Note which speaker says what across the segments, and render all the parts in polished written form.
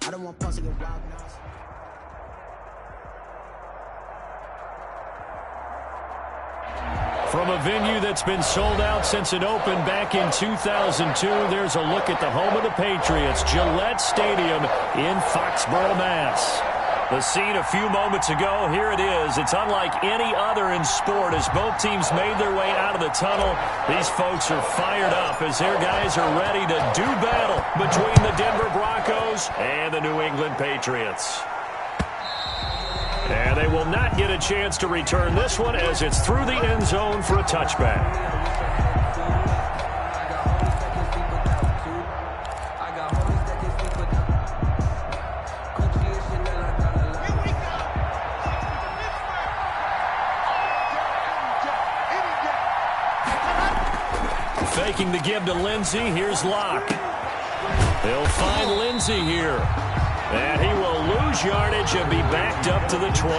Speaker 1: I don't want pussy and wild now.
Speaker 2: From a venue that's been sold out since it opened back in 2002, there's a look at the home of the Patriots, Gillette Stadium in Foxborough, Mass. The scene a few moments ago, here it is. It's unlike any other in sport as both teams made their way out of the tunnel. These folks are fired up as their guys are ready to do battle between the Denver Broncos and the New England Patriots. And they will not get a chance to return this one as it's through the end zone for a touchback. Faking the give to Lindsey. Here's Locke. They'll find Lindsey here. And he will lose yardage and be backed up to the 24.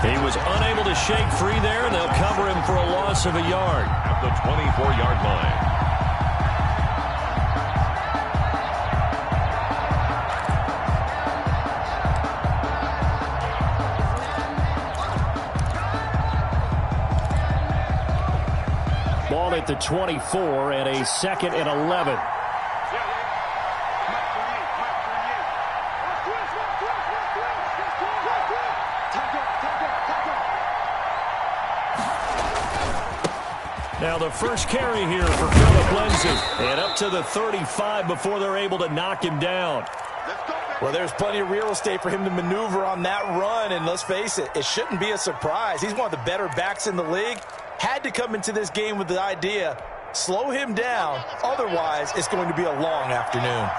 Speaker 2: He was unable to shake free there, and they'll cover him for a loss of a yard.
Speaker 3: At the 24-yard line.
Speaker 2: Ball at the 24 and a 2nd and 11. Now the first carry here for Phillip Lindsay. And up to the 35 before they're able to knock him down.
Speaker 4: Well, there's plenty of real estate for him to maneuver on that run. And let's face it, it shouldn't be a surprise. He's one of the better backs in the league. Had to come into this game with the idea, slow him down. Otherwise, it's going to be a long afternoon.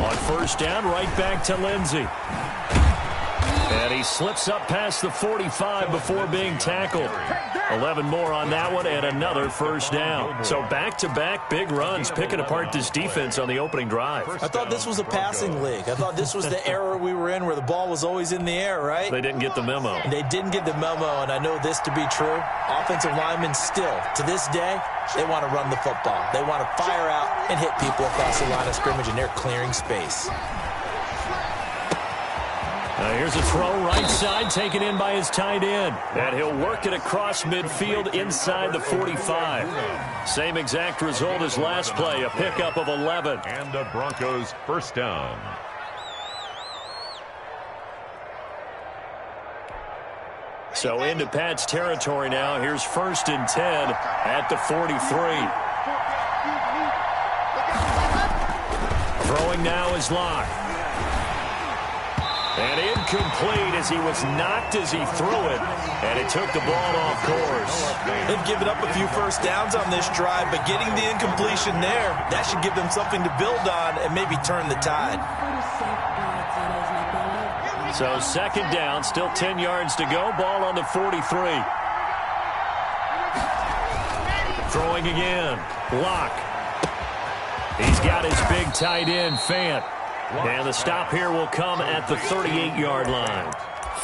Speaker 2: On first down, right back to Lindsay. And he slips up past the 45 before being tackled. 11 more on that one and another first down. So back-to-back big runs picking apart this defense on the opening drive.
Speaker 4: I thought this was a passing league. I thought this was the era we were in where the ball was always in the air, right?
Speaker 2: They didn't get the memo.
Speaker 4: They didn't get the memo, and I know this to be true. Offensive linemen still, to this day, they want to run the football. They want to fire out and hit people across the line of scrimmage, and they're clearing space.
Speaker 2: Here's a throw right side taken in by his tight end. And he'll work it across midfield inside the 45. Same exact result as last play, a pickup of 11.
Speaker 3: And the Broncos first down.
Speaker 2: So into Pat's territory now. Here's 1st and 10 at the 43. Throwing now is Locke. And incomplete as he was knocked as he threw it. And it took the ball off course.
Speaker 4: They've given up a few first downs on this drive, but getting the incompletion there, that should give them something to build on and maybe turn the tide.
Speaker 2: So 2nd down, still 10 yards to go. Ball on the 43. Throwing again. Locke. He's got his big tight end, Fant. And the stop here will come at the 38-yard line.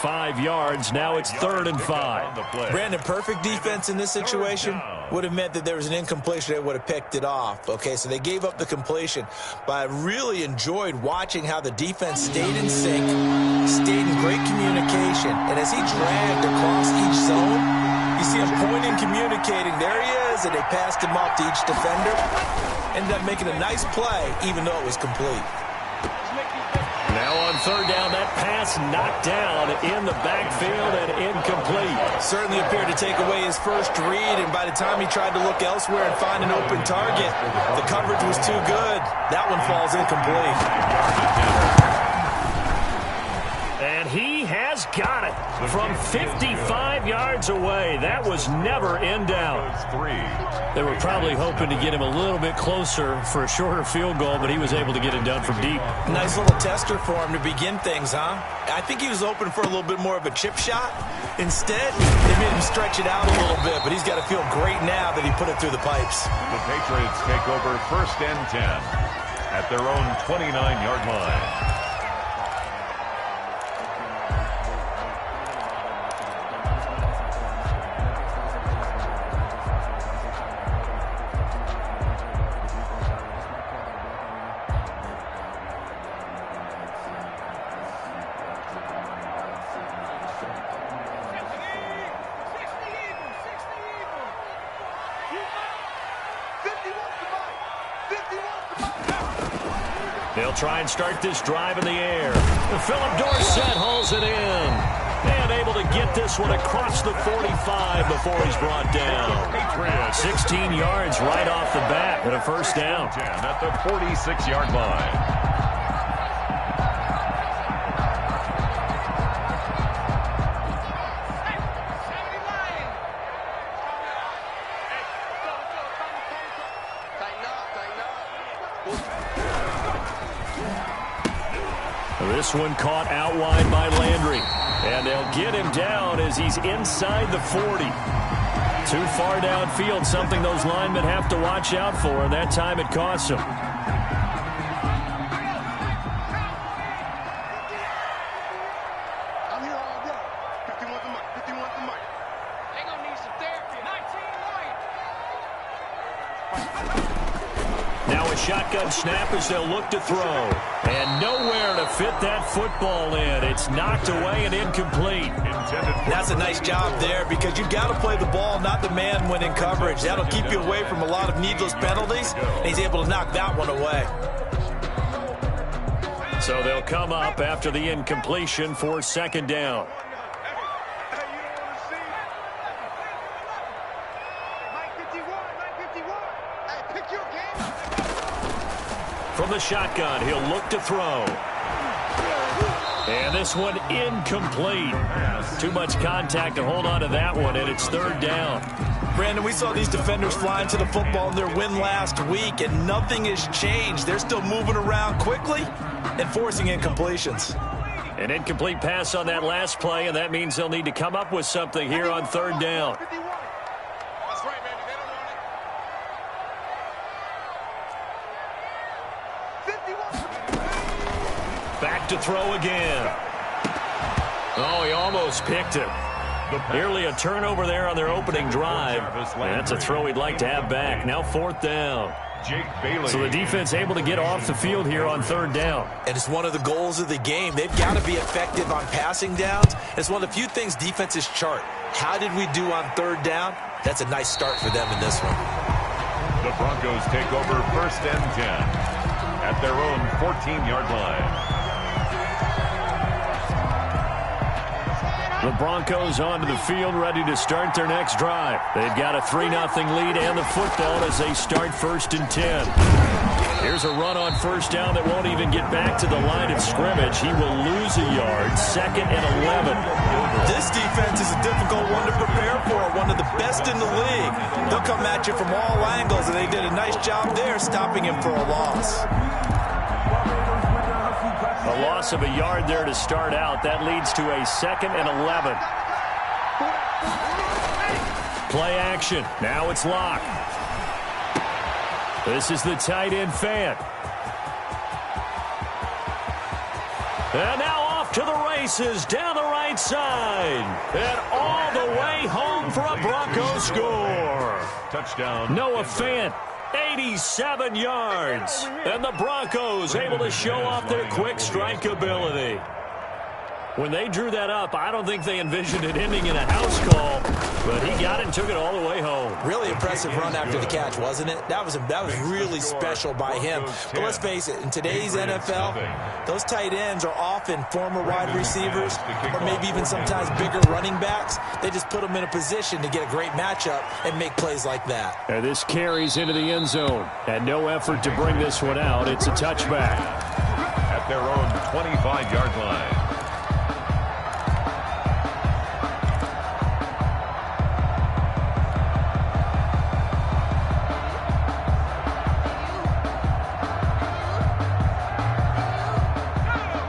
Speaker 2: 5 yards. Now it's 3rd and 5.
Speaker 4: Brandon, perfect defense in this situation would have meant that there was an incompletion that would have picked it off. Okay, so they gave up the completion. But I really enjoyed watching how the defense stayed in sync, stayed in great communication. And as he dragged across each zone, you see him pointing, communicating. There he is, and they passed him off to each defender. Ended up making a nice play, even though it was complete.
Speaker 2: Now on 3rd down, that pass knocked down in the backfield and incomplete.
Speaker 4: Certainly appeared to take away his first read, and by the time he tried to look elsewhere and find an open target, the coverage was too good. That one falls incomplete.
Speaker 2: And he has got it from 55 yards away. That was never in doubt. They were probably hoping to get him a little bit closer for a shorter field goal, but he was able to get it done from deep.
Speaker 4: Nice little tester for him to begin things, huh? I think he was hoping for a little bit more of a chip shot. Instead, they made him stretch it out a little bit, but he's got to feel great now that he put it through the pipes.
Speaker 3: The Patriots take over 1st and 10 at their own 29-yard line.
Speaker 2: They'll try and start this drive in the air. Philip Dorsett hauls it in. And able to get this one across the 45 before he's brought down. 16 yards right off the bat and a first down.
Speaker 3: At the 46-yard line.
Speaker 2: This one caught out wide by Landry. And they'll get him down as he's inside the 40. Too far downfield, something those linemen have to watch out for, and that time it costs them.
Speaker 1: I'm here all day. 51 the mic, 51 the mic. They gonna need some therapy. 19 white.
Speaker 2: Now a shotgun snap as they'll look to throw. And nowhere to fit that football in. It's knocked away and incomplete.
Speaker 4: That's a nice job there because you've got to play the ball, not the man when in coverage. That'll keep you away from a lot of needless penalties. And he's able to knock that one away.
Speaker 2: So they'll come up after the incompletion for second down. From the shotgun, he'll look to throw. And this one incomplete. Too much contact to hold on to that one, and it's third down.
Speaker 4: Brandon, we saw these defenders flying to the football in their win last week, and nothing has changed. They're still moving around quickly and forcing incompletions.
Speaker 2: An incomplete pass on that last play, and that means they'll need to come up with something here on third down.
Speaker 1: That's right, man. They don't want it.
Speaker 2: Back to throw again. Oh, he almost picked it. Nearly a turnover there on their opening drive. And that's a throw he'd like to have back. Now fourth down. So the defense able to get off the field here on third down.
Speaker 4: And it's one of the goals of the game. They've got to be effective on passing downs. It's one of the few things defenses chart. How did we do on third down? That's a nice start for them in this one.
Speaker 3: The Broncos take over first and 10 at their own 14-yard line.
Speaker 2: The Broncos onto the field, ready to start their next drive. They've got a 3-0 lead and the football as they start first and 10. Here's a run on first down that won't even get back to the line of scrimmage. He will lose a yard, second and 11.
Speaker 4: This defense is a difficult one to prepare for, one of the best in the league. They'll come at you from all angles, and they did a nice job there stopping him for a loss.
Speaker 2: A loss of a yard there to start out. That leads to a second and 11. Play action. Now it's Locke. This is the tight end Fant. And now off to the races down the right side. And all the way home for a Broncos score.
Speaker 3: Touchdown.
Speaker 2: Noah Fant. 87 yards. And the Broncos able to show off their quick strike ability. When they drew that up, I don't think they envisioned it ending in a house call, but he got it and took it all the way home.
Speaker 4: Really impressive run after the catch, wasn't it? That was really special by him. But let's face it, in today's NFL, those tight ends are often former wide receivers or maybe even sometimes bigger running backs. They just put them in a position to get a great matchup and make plays like that.
Speaker 2: And this carries into the end zone. And no effort to bring this one out. It's a touchback.
Speaker 3: At their own 25-yard line.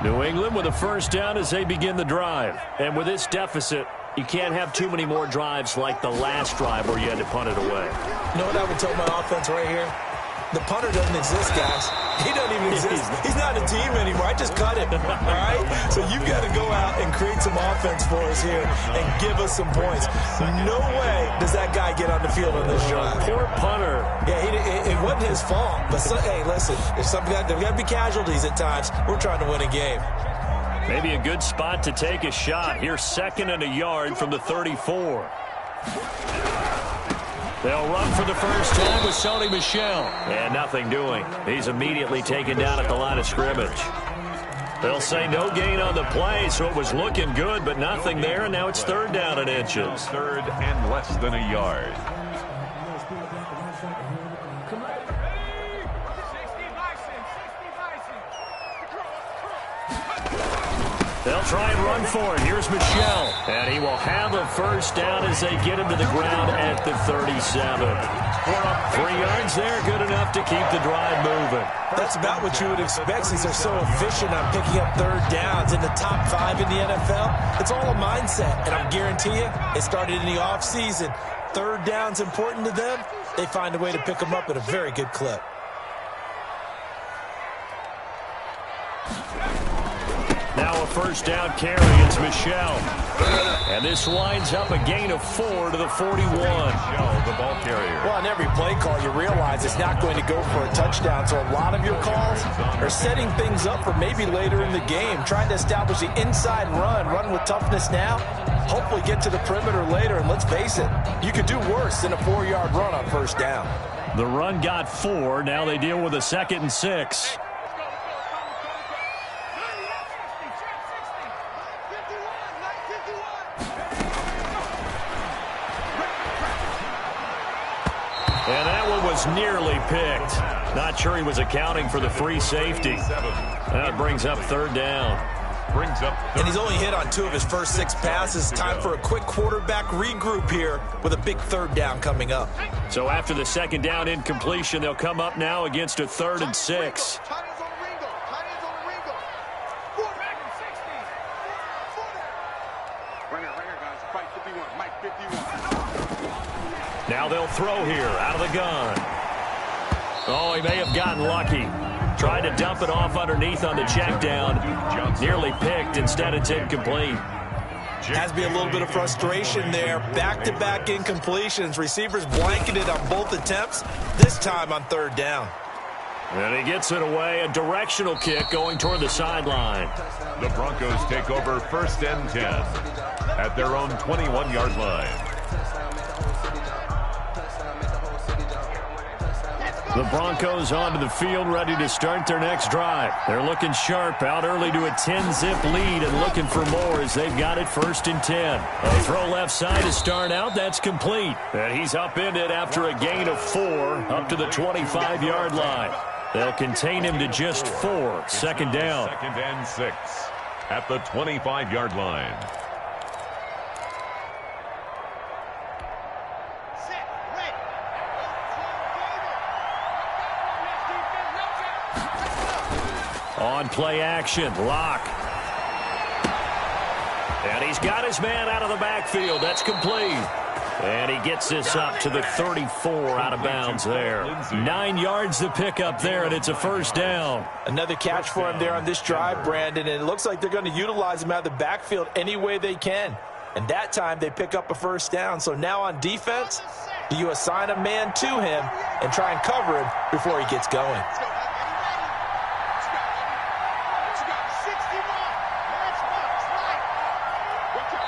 Speaker 2: New England with a first down as they begin the drive. And with this deficit, you can't have too many more drives like the last drive where you had to punt it away.
Speaker 4: You know what I would tell my offense right here? The punter doesn't exist, guys. He doesn't even exist. He's not a team anymore. I just cut him, all right? So you've got to go out and create some offense for us here and give us some points. No way does that guy get on the field on this drive.
Speaker 2: Poor punter.
Speaker 4: Yeah, it wasn't his fault. But, hey, listen, there's got to be casualties at times. We're trying to win a game.
Speaker 2: Maybe a good spot to take a shot. Here's second and a yard from the 34. They'll run for the first time with Sony Michel. And nothing doing. He's immediately taken down at the line of scrimmage. They'll say no gain on the play, so it was looking good, but nothing there, and now it's third down in inches.
Speaker 3: Third and less than a yard.
Speaker 2: They'll try and run for it. Here's Michel. And he will have a first down as they get him to the ground at the 37. 3 yards there, good enough to keep the drive moving.
Speaker 4: That's about what you would expect since they're so efficient on picking up third downs. In the top 5 in the NFL, it's all a mindset. And I'm guaranteeing it started in the offseason. Third down's important to them. They find a way to pick them up at a very good clip.
Speaker 2: Now a first down carry. It's Michel. And this winds up a gain of 4 to the 41.
Speaker 3: Michel, the ball carrier.
Speaker 4: Well, on every play call, you realize it's not going to go for a touchdown. So a lot of your calls are setting things up for maybe later in the game, trying to establish the inside run with toughness now, hopefully get to the perimeter later. And let's face it, you could do worse than a 4-yard run on first down.
Speaker 2: The run got 4. Now they deal with a 2nd and 6. And that one was nearly picked. Not sure he was accounting for the free safety. That brings up third down.
Speaker 4: And he's only hit on 2 of his first 6 passes. Time for a quick quarterback regroup here with a big third down coming up.
Speaker 2: So after the 2nd down incompletion, they'll come up now against a 3rd and 6. Now they'll throw here out of the gun. Oh, he may have gotten lucky. Tried to dump it off underneath on the check down. Nearly picked. Instead, it's incomplete.
Speaker 4: Has to be a little bit of frustration there. Back-to-back incompletions. Receivers blanketed on both attempts, this time on third down.
Speaker 2: And he gets it away. A directional kick going toward the sideline.
Speaker 3: The Broncos take over 1st and 10 at their own 21-yard line.
Speaker 2: The Broncos onto the field, ready to start their next drive. They're looking sharp, out early to a 10-zip lead and looking for more as they've got it 1st and 10. A throw left side to start out. That's complete. And he's upended after a gain of 4 up to the 25-yard line. They'll contain him to just 4. 2nd down.
Speaker 3: 2nd and 6 at the 25-yard line.
Speaker 2: On play action, Locke. And he's got his man out of the backfield. That's complete. And he gets this up to the 34 out of bounds there. 9 yards to pick up there, and it's a first down.
Speaker 4: Another catch for him there on this drive, Brandon, and it looks like they're going to utilize him out of the backfield any way they can. And that time they pick up a first down. So now on defense, you assign a man to him and try and cover him before he gets going.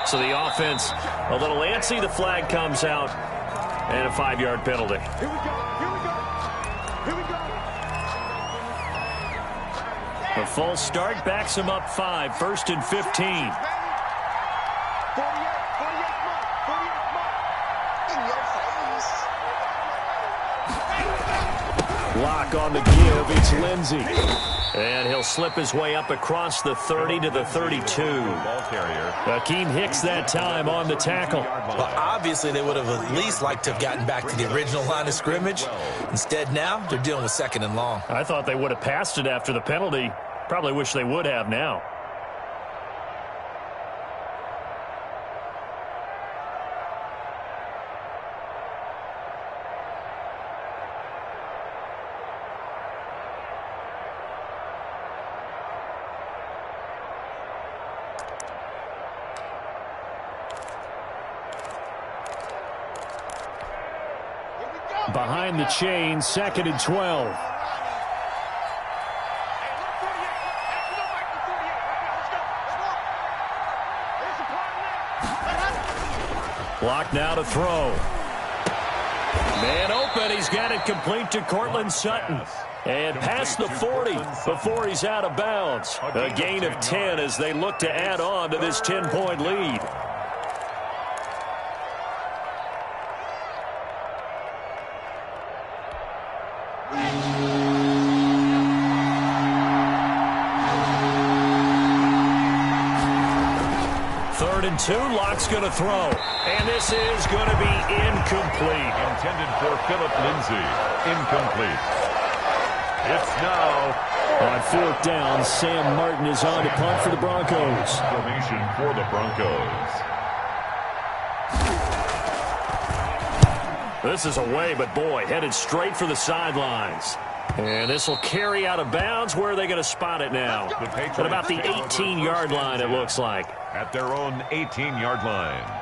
Speaker 2: So the offense a little antsy. The flag comes out, and a 5-yard penalty.
Speaker 1: Here we go.
Speaker 2: The false start backs him up 5, 1st and 15.
Speaker 1: 48 in your face.
Speaker 2: Lock on the give. It's Lindsey. And he'll slip his way up across the 30 to the 32. Akeem Hicks that time on the tackle.
Speaker 4: Well, obviously they would have at least liked to have gotten back to the original line of scrimmage. Instead now, they're dealing with 2nd and long.
Speaker 2: I thought they would have passed it after the penalty. Probably wish they would have now. Behind the chain, 2nd and 12. Block now to throw. Man open. He's got it complete to Cortland Sutton. And past the 40 before he's out of bounds. A gain of 10 as they look to add on to this 10-point lead. Third and 2, Locke's going to throw. And this is going to be incomplete.
Speaker 3: Intended for Philip Lindsay. Incomplete. It's now
Speaker 2: on fourth down. Sam Martin is on to punt for the Broncos.
Speaker 3: Formation for the Broncos.
Speaker 2: This is away, but boy, headed straight for the sidelines. And this will carry out of bounds. Where are they going to spot it now? At about the 18-yard line, it looks like.
Speaker 3: At their own 18-yard line.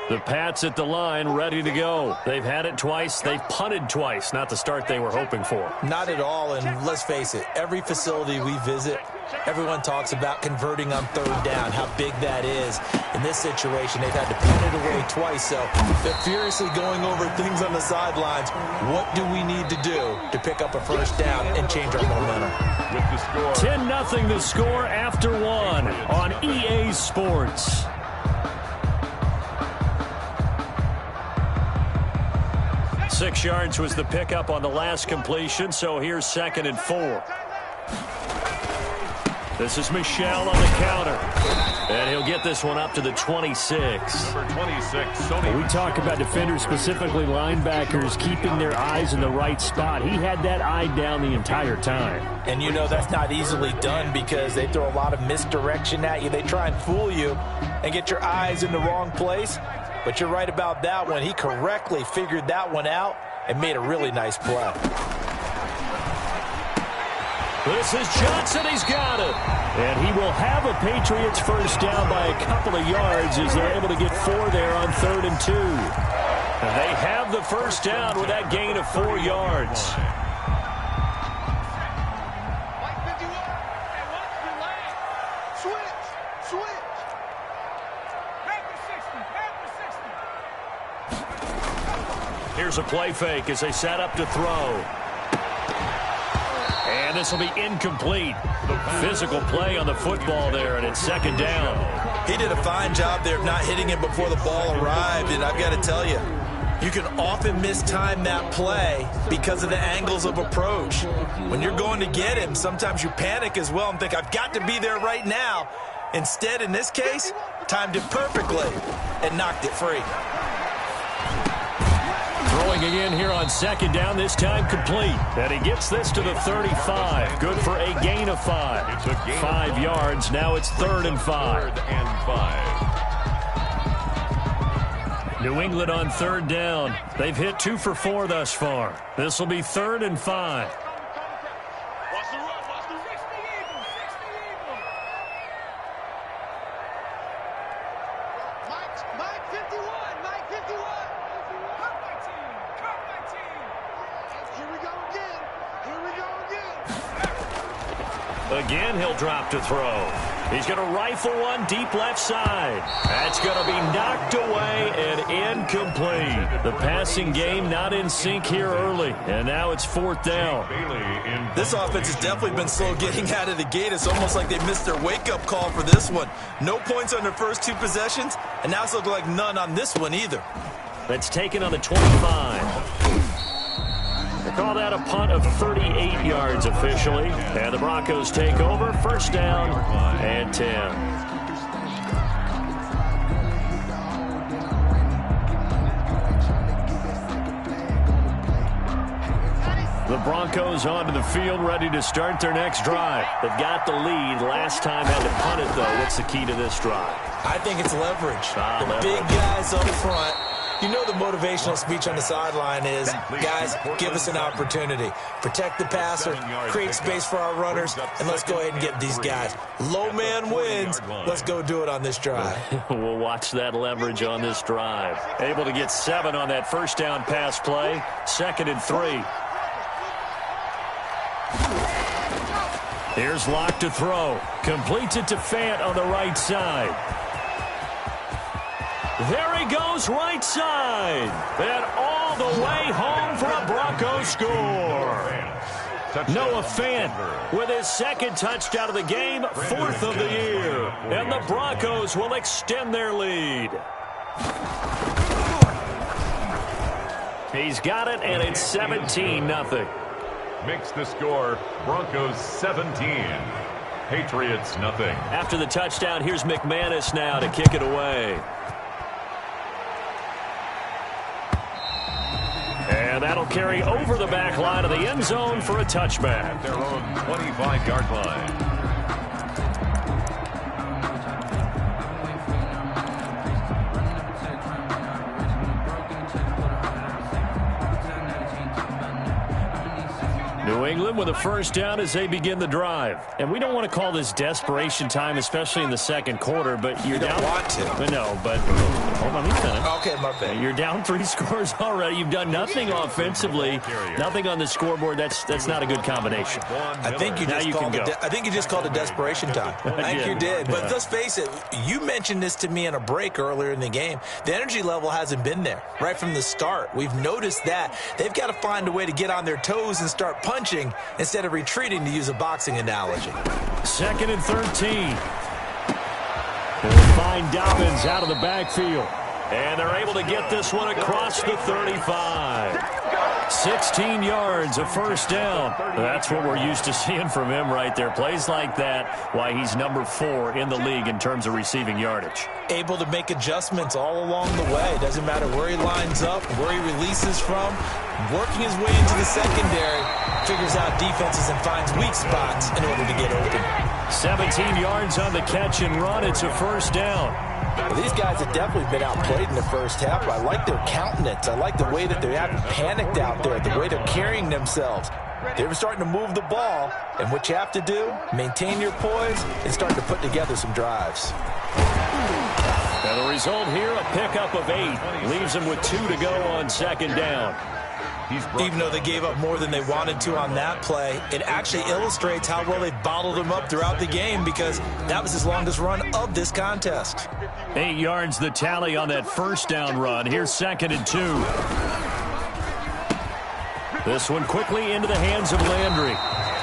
Speaker 2: The Pats at the line, ready to go. They've had it twice. They've punted twice. Not the start they were hoping for.
Speaker 4: Not at all, and let's face it, every facility we visit, everyone talks about converting on third down, how big that is. In this situation, they've had to punt it away twice, so they're furiously going over things on the sidelines. What do we need to do to pick up a first down and change our momentum?
Speaker 3: With the score.
Speaker 2: 10-0 the score after one on EA Sports. 6 yards was the pickup on the last completion, so here's 2nd and 4. This is Michel on the counter. And he'll get this one up to the 26.
Speaker 3: Number 26, Sony.
Speaker 2: We talk about defenders, specifically linebackers, keeping their eyes in the right spot. He had that eye down the entire time.
Speaker 4: And you know that's not easily done because they throw a lot of misdirection at you. They try and fool you and get your eyes in the wrong place. But you're right about that one. He correctly figured that one out and made a really nice play.
Speaker 2: This is Johnson. He's got it. And he will have a Patriots first down by a couple of yards as they're able to get 4 there on 3rd and 2. And they have the first down with that gain of 4 yards. Here's a play fake as they set up to throw. And this will be incomplete. Physical play on the football there, and it's 2nd down.
Speaker 4: He did a fine job there of not hitting it before the ball arrived, and I've got to tell you, you can often mistime that play because of the angles of approach. When you're going to get him, sometimes you panic as well and think, I've got to be there right now. Instead, in this case, timed it perfectly and knocked it free.
Speaker 2: Throwing again here on 2nd down, this time complete. And he gets this to the 35. Good for a gain of 5. 5 yards. Now it's 3rd and 5.
Speaker 3: 3rd and 5.
Speaker 2: New England on 3rd down. They've hit 2 for 4 thus far. This will be 3rd and 5. Again, he'll drop to throw. He's going to rifle one deep left side. That's going to be knocked away and incomplete. The passing game not in sync here early, and now it's 4th down.
Speaker 4: This offense has definitely been slow getting out of the gate. It's almost like they missed their wake-up call for this one. No points on their first 2 possessions, and now it's looking like none on this one either.
Speaker 2: That's taken on the 25. They call that a punt of 38 yards officially. And the Broncos take over. First down and 10. The Broncos onto the field, ready to start their next drive. They've got the lead. Last time had to punt it, though. What's the key to this drive?
Speaker 4: I think it's leverage. The big guys up front. You know the motivational speech on the sideline is, guys, give us an opportunity. Protect the passer, create space for our runners, and let's go ahead and get these guys. Low man wins. Let's go do it on this drive.
Speaker 2: We'll watch that leverage on this drive. Able to get 7 on that first down pass play. 2nd and 3. Here's Locke to throw. Completes it to Fant on the right side. There he goes, right side. And all the way home for a Broncos score. Noah Fant with his second touchdown of the game, 4th of the year. And the Broncos will extend their lead. He's got it, and it's 17-0.
Speaker 3: Makes the score Broncos 17, Patriots nothing.
Speaker 2: After the touchdown, here's McManus now to kick it away. And that'll carry over the back line of the end zone for a touchback.
Speaker 3: At their own 25-yard line.
Speaker 2: New England with a first down as they begin the drive. And we don't want to call this desperation time, especially in the second quarter, but you're down.
Speaker 4: You don't want to.
Speaker 2: No, but hold on, he's done it.
Speaker 4: Okay, my bad.
Speaker 2: You're down 3 scores already. You've done nothing offensively, nothing on the scoreboard. That's not a good combination.
Speaker 4: I think you just called it desperation time. I think you did. But let's face it, you mentioned this to me in a break earlier in the game. The energy level hasn't been there right from the start. We've noticed that. They've got to find a way to get on their toes and start punching instead of retreating, to use a boxing analogy.
Speaker 2: 2nd and 13. They'll find Dobbins out of the backfield. And they're able to get this one across the 35. 16 yards, a first down. That's what we're used to seeing from him right there. Plays like that, why he's number 4 in the league in terms of receiving yardage.
Speaker 4: Able to make adjustments all along the way. Doesn't matter where he lines up, where he releases from. Working his way into the secondary, figures out defenses and finds weak spots in order to get open. 17
Speaker 2: yards on the catch and run. It's a first down.
Speaker 4: Well, these guys have definitely been outplayed in the first half. I like their countenance. I like the way that they haven't panicked out there, the way they're carrying themselves. They're starting to move the ball, and what you have to do, maintain your poise and start to put together some drives.
Speaker 2: And the result here, a pickup of 8. Leaves them with 2 to go on second down.
Speaker 4: Even though they gave up more than they wanted to on that play, it actually illustrates how well they bottled him up throughout the game, because that was his longest run of this contest.
Speaker 2: 8 yards the tally on that first down run. Here's 2nd and 2. This one quickly into the hands of Landry.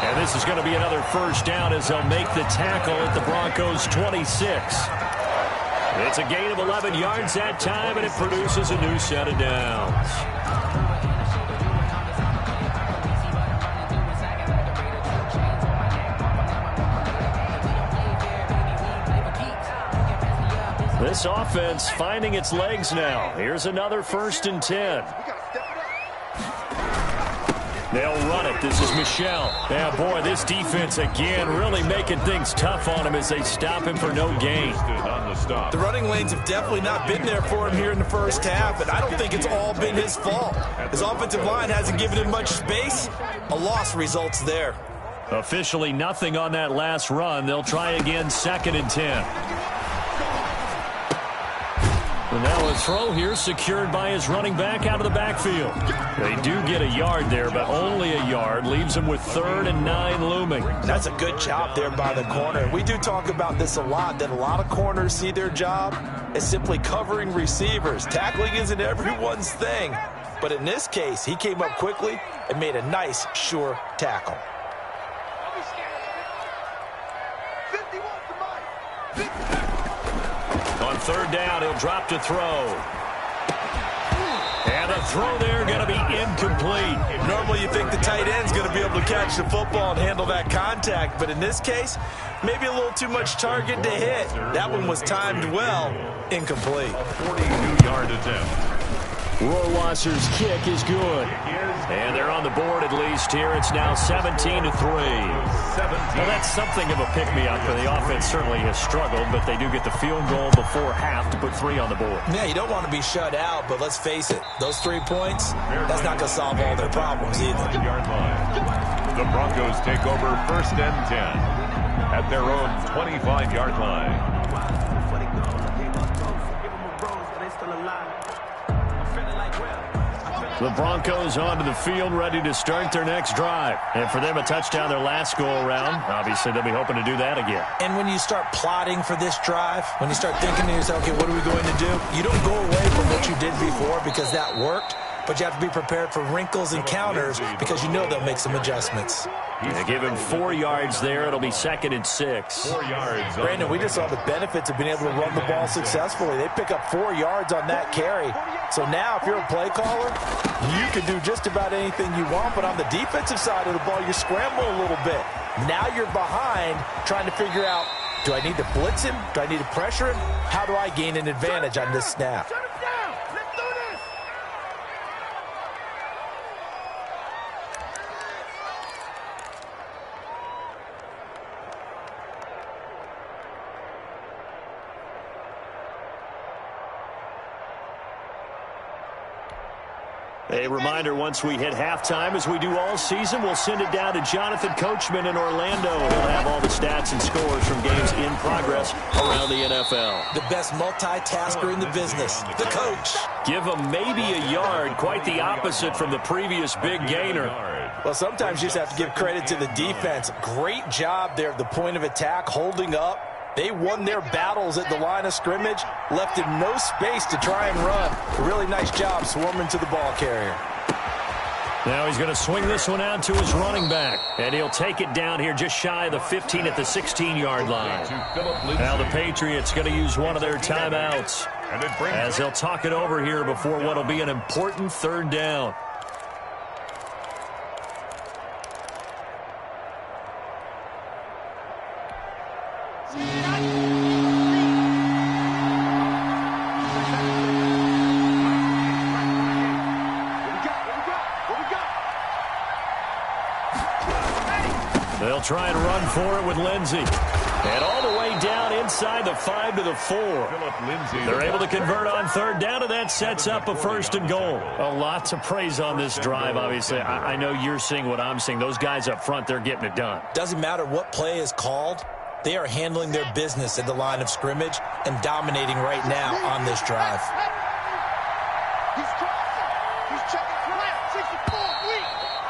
Speaker 2: And this is going to be another first down as they'll make the tackle at the Broncos' 26. It's a gain of 11 yards that time, and it produces a new set of downs. This offense finding its legs now. Here's another 1st and 10. They'll run it. This is Michel. Yeah, boy, this defense again really making things tough on him as they stop him for no gain.
Speaker 4: The running lanes have definitely not been there for him here in the first half, and I don't think it's all been his fault. His offensive line hasn't given him much space. A loss results there.
Speaker 2: Officially nothing on that last run. They'll try again, 2nd and 10. And now a throw here secured by his running back out of the backfield. They do get a yard there, but only a yard. Leaves them with 3rd and 9 looming.
Speaker 4: That's a good job there by the corner. We do talk about this a lot, that a lot of corners see their job as simply covering receivers. Tackling isn't everyone's thing. But in this case, he came up quickly and made a nice, sure tackle.
Speaker 2: On 3rd down, he'll drop to throw. And the throw there going to be incomplete.
Speaker 4: Normally you think the tight end's going to be able to catch the football and handle that contact, but in this case, maybe a little too much target to hit. That one was timed well. Incomplete.
Speaker 3: A 42-yard attempt.
Speaker 2: Rohrwasser's kick is good. And they're on the board at least here. It's now 17-3. Well, that's something of a pick-me-up for the offense. Certainly has struggled, but they do get the field goal before half to put 3 on the board.
Speaker 4: Yeah, you don't want to be shut out, but let's face it. Those 3 points, that's not going to solve all their problems either.
Speaker 3: The Broncos take over 1st and 10 at their own 25-yard line.
Speaker 2: The Broncos onto the field, ready to start their next drive. And for them, a touchdown their last go-around. Obviously, they'll be hoping to do that again.
Speaker 4: And when you start plotting for this drive, when you start thinking to yourself, okay, what are we going to do? You don't go away from what you did before because that worked, but you have to be prepared for wrinkles and counters because you know they'll make some adjustments.
Speaker 2: They give him 4 yards there. It'll be 2nd and 6.
Speaker 3: 4 yards.
Speaker 5: Brandon, we just saw the benefits of being able to run the ball successfully. They pick up 4 yards on that carry. So now if you're a play caller, you can do just about anything you want, but on the defensive side of the ball, you scramble a little bit. Now you're behind trying to figure out, do I need to blitz him? Do I need to pressure him? How do I gain an advantage on this snap?
Speaker 2: A reminder, once we hit halftime, as we do all season, we'll send it down to Jonathan Coachman in Orlando. He'll have all the stats and scores from games in progress around the NFL.
Speaker 4: The best multitasker in the business, the coach.
Speaker 2: Give him maybe a yard, quite the opposite from the previous big gainer.
Speaker 5: Well, sometimes you just have to give credit to the defense. Great job there at the point of attack, holding up. They won their battles at the line of scrimmage, left him no space to try and run. A really nice job swarming to the ball carrier.
Speaker 2: Now he's going to swing this one out to his running back. And he'll take it down here just shy of the 15 at the 16-yard line. Now the Patriots going to use one of their timeouts as they'll talk it over here before what will be an important 3rd down. They'll try and run for it with Lindsey. And all the way down inside the 5 to the 4. They're able to convert on 3rd down, and that sets up a 1st and goal. A lot to praise on this drive, obviously. I know you're seeing what I'm seeing. Those guys up front, they're getting it done.
Speaker 4: Doesn't matter what play is called. They are handling their business at the line of scrimmage and dominating right now on this drive.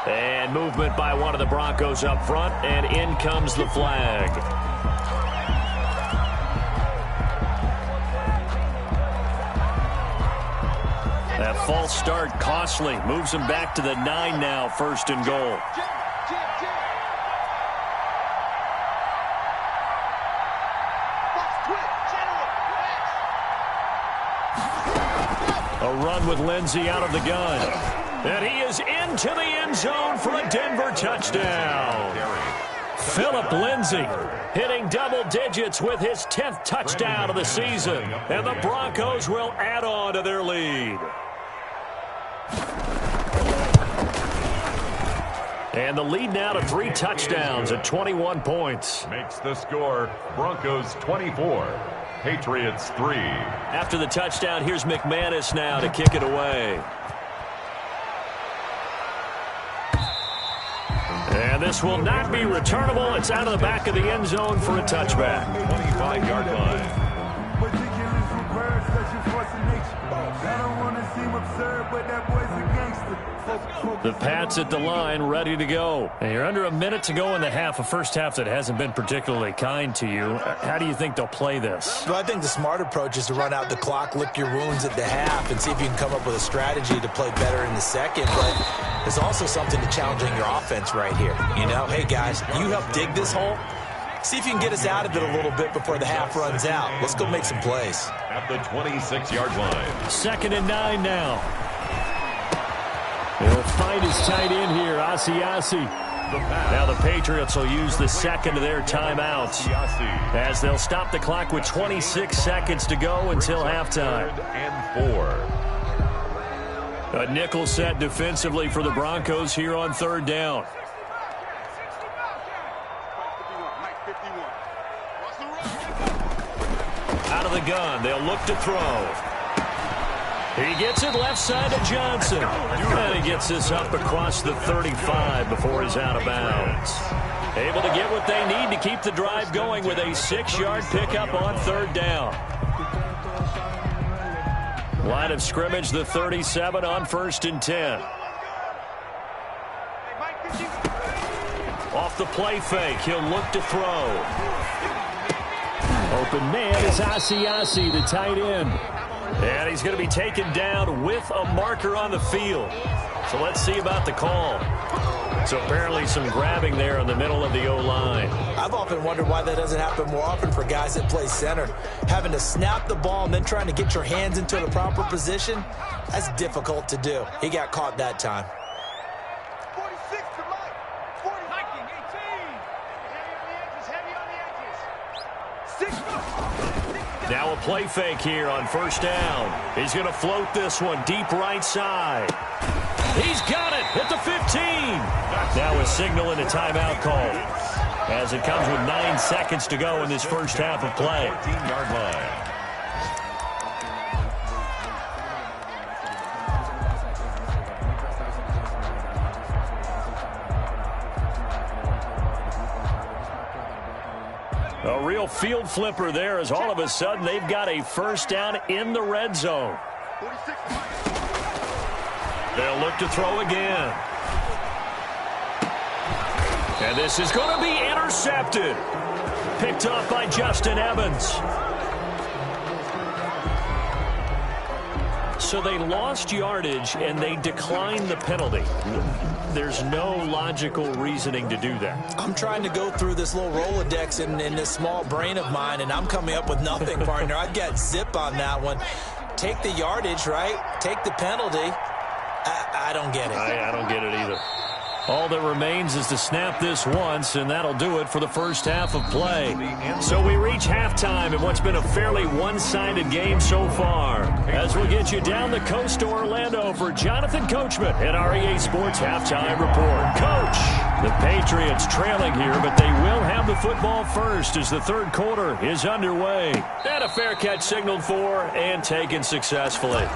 Speaker 2: And movement by one of the Broncos up front, and in comes the flag. That false start costly. Moves him back to the 9 now, 1st and goal. A run with Lindsey out of the gun. And he is into the end zone for a Denver touchdown. Phillip Lindsay hitting double digits with his 10th touchdown of the season. And the Broncos will add on to their lead. And the lead now to 3 touchdowns at 21 points.
Speaker 3: Makes the score Broncos 24, Patriots 3.
Speaker 2: After the touchdown, here's McManus now to kick it away. And this will not be returnable. It's out of the back of the end zone for a touchback.
Speaker 3: 25-yard line.
Speaker 2: The Pats at the line, ready to go. And you're under a minute to go in the half, a first half that hasn't been particularly kind to you. How do you think they'll play this?
Speaker 4: Well, I think the smart approach is to run out the clock, lick your wounds at the half, and see if you can come up with a strategy to play better in the second. But there's also something to challenging your offense right here. You know, hey, guys, you help dig this hole. See if you can get us out of it a little bit before the half runs out. Let's go make some plays.
Speaker 3: At the 26-yard line.
Speaker 2: 2nd and 9 now. He'll find his tight end here, Asiasi. Now the Patriots will use the 2nd of their timeouts as they'll stop the clock with 26 seconds to go until halftime.
Speaker 3: 3rd and 4.
Speaker 2: A nickel set defensively for the Broncos here on 3rd down. Out of the gun, they'll look to throw. He gets it left side to Johnson. And he gets this up across the 35 before he's out of bounds. Able to get what they need to keep the drive going with a 6-yard pickup on 3rd down. Line of scrimmage, the 37 on 1st and 10. Off the play fake, he'll look to throw. Open man is Asiasi, the tight end. And he's going to be taken down with a marker on the field. So let's see about the call. So apparently some grabbing there in the middle of the O-line.
Speaker 4: I've often wondered why that doesn't happen more often for guys that play center. Having to snap the ball and then trying to get your hands into the proper position, that's difficult to do. He got caught that time.
Speaker 1: 46 to Mike. 40. Hiking, 18. Heavy on the edges, heavy on the edges. 6.
Speaker 2: Now a play fake here on 1st down. He's going to float this one deep right side. He's got it at the 15. Now a signal and a timeout call as it comes with 9 seconds to go in this first half of play.
Speaker 3: 14-yard line.
Speaker 2: A real field flipper there as all of a sudden they've got a first down in the red zone.
Speaker 1: 46.
Speaker 2: They'll look to throw again. And this is going to be intercepted. Picked off by Justin Evans. So they lost yardage and they declined the penalty. There's no logical reasoning to do that.
Speaker 4: I'm trying to go through this little Rolodex in this small brain of mine, and I'm coming up with nothing, partner. I've got zip on that one. Take the yardage, right? Take the penalty. I don't get it.
Speaker 2: I don't get it either. All that remains is to snap this once, and that'll do it for the first half of play. So we reach halftime in what's been a fairly one-sided game so far. As we'll get you down the coast to Orlando for Jonathan Coachman at our EA Sports Halftime Report. Coach, the Patriots trailing here, but they will have the football first as the third quarter is underway. And a fair catch signaled for and taken successfully.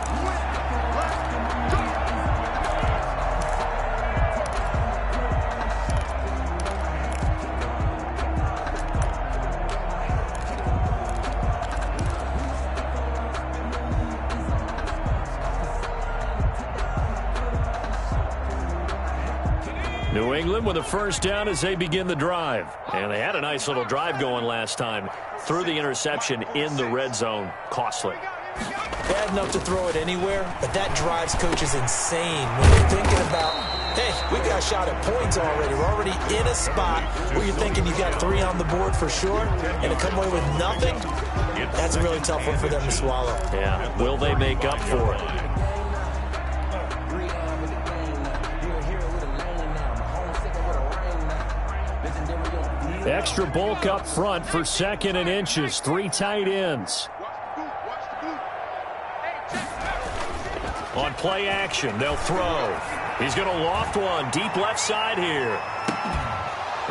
Speaker 2: New England with a first down as they begin the drive. And they had a nice little drive going last time. Threw the interception in the red zone. Costly.
Speaker 4: Bad enough to throw it anywhere, but that drives coaches insane when you're thinking about, hey, we got a shot at points already. We're already in a spot where you're thinking you got 3 on the board for sure, and to come away with nothing, that's a really tough one for them to swallow.
Speaker 2: Yeah, will they make up for it? Extra bulk up front for 2nd and inches. 3 tight ends. On play action, they'll throw. He's going to loft one deep left side here.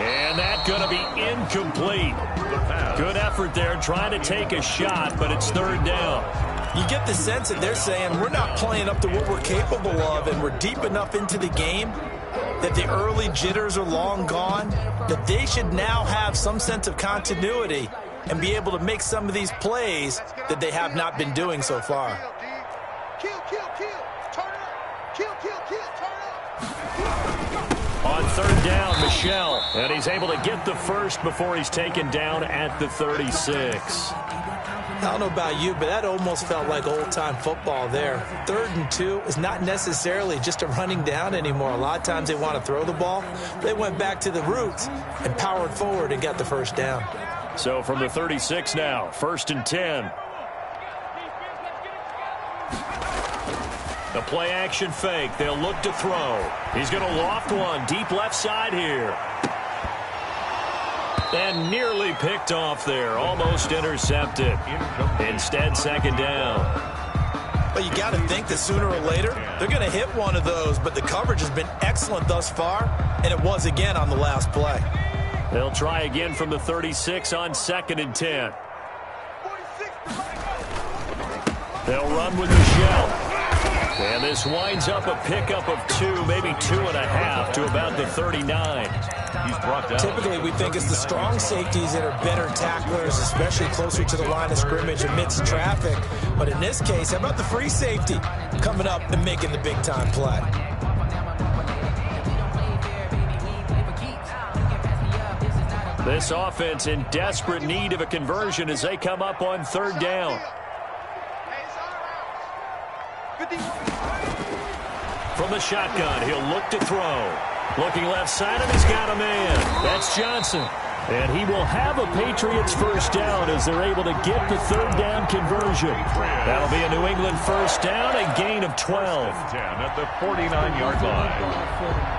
Speaker 2: And that's going to be incomplete. Good effort there trying to take a shot, but it's 3rd down.
Speaker 4: You get the sense that they're saying we're not playing up to what we're capable of, and we're deep enough into the game that the early jitters are long gone, that they should now have some sense of continuity and be able to make some of these plays that they have not been doing so far.
Speaker 1: Kill, kill, kill. Turn it up. Kill, kill, kill. Turn it up.
Speaker 2: On 3rd down, Michel. And he's able to get the first before he's taken down at the 36.
Speaker 4: I don't know about you, but that almost felt like old-time football there. 3rd and 2 is not necessarily just a running down anymore. A lot of times they want to throw the ball. They went back to the roots and powered forward and got the first down.
Speaker 2: So from the 36 now, 1st and 10. The play action fake. They'll look to throw. He's going to loft one deep left side here. And nearly picked off there. Almost intercepted. Instead, 2nd down.
Speaker 4: But you got to think that sooner or later, they're going to hit one of those. But the coverage has been excellent thus far, and it was again on the last play.
Speaker 2: They'll try again from the 36 on 2nd and 10. They'll run with Michel. And this winds up a pickup of 2, maybe 2.5 to about the 39.
Speaker 3: He's brought down.
Speaker 4: Typically, we think it's the strong safeties that are better tacklers, especially closer to the line of scrimmage amidst traffic. But in this case, how about the free safety coming up and making the big-time play?
Speaker 2: This offense in desperate need of a conversion as they come up on 3rd down. From the shotgun, he'll look to throw. Looking left side, and he's got a man. That's Johnson. And he will have a Patriots first down as they're able to get the 3rd down conversion. That'll be a New England first down, a gain of 12.
Speaker 3: 10 at the 49-yard line.